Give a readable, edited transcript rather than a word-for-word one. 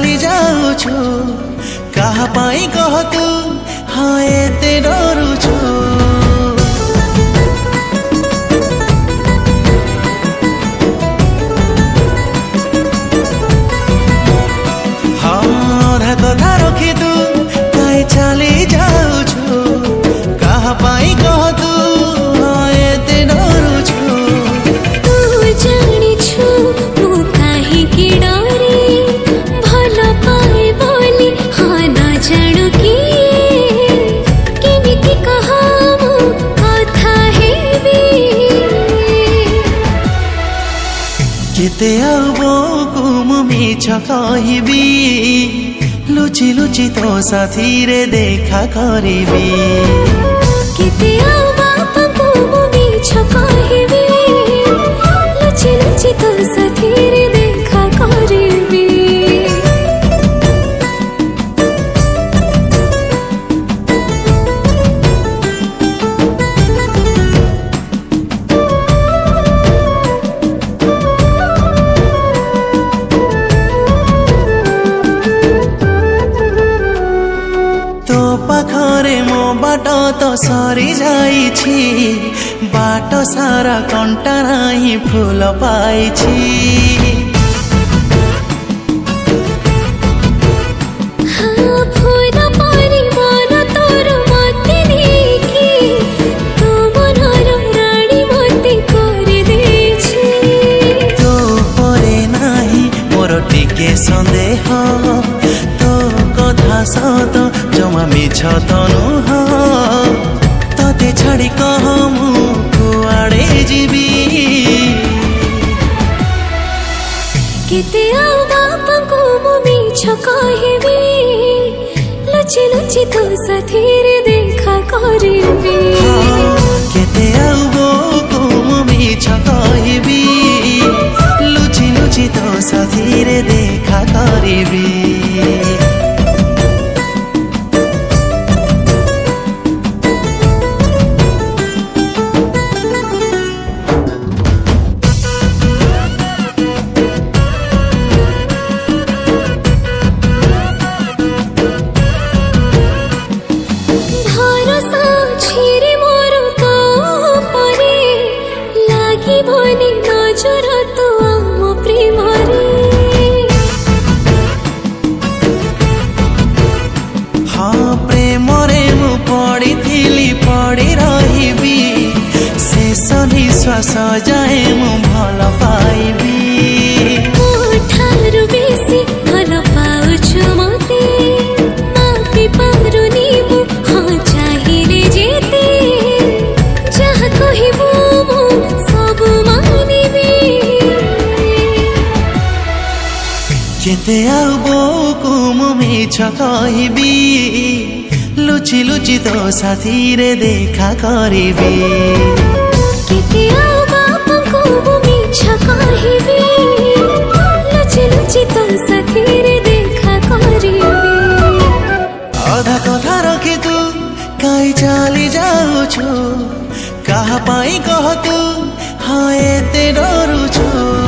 चली जाऊछु कहा पाई कह तू हाँ एते डरुछु हाँ कथा रखी तू कहीं चली जाऊछु कहा पाई कह तू हाँ एते डरुछु केते आबो मु मिछ कहबी लुचि लुचि तो साथी रे देखा करिबी केते आबो मु मिछ कहबी लुचि लुचि तो साथी रे देखा करिबी पाखरे मो बाट तो सरी जाइछि बाट सारा कंटा नाही फूल पाइछि हाँ फूल पारी मन तोर मते देखी तो मनर रानी मते कर देछि तो परे नाही मोर टिके संदेह तो कथा सत जमा मिछ तनुह तते छाड़ी कह मु कुआड़े जीवी केते बापा मु मिछ कहबी लुचि लुचि तो साथी रे देखा करिबी केते मु मिछ कहबी लुचि लुचि तो साथी रे देखा करिबी पड़ी रही शेष जाए मु भल पाइबी ठारू बेसी भल पाउछु मते मापी पारुनी मु हाँ चाहिए जेते जहाँ कहिबू मु सब मानिबी केते आबो मु मिछ कहबी लुचि लुचि तो साथी रे देखा करिबी केते बापा मु मिछ कहबी लुचि लुचि तो साथी रे देखा करिबी अधा कथा रखी तू कहीं चली जाऊछु कहा पाई कह तू हाँ एते डरुछु।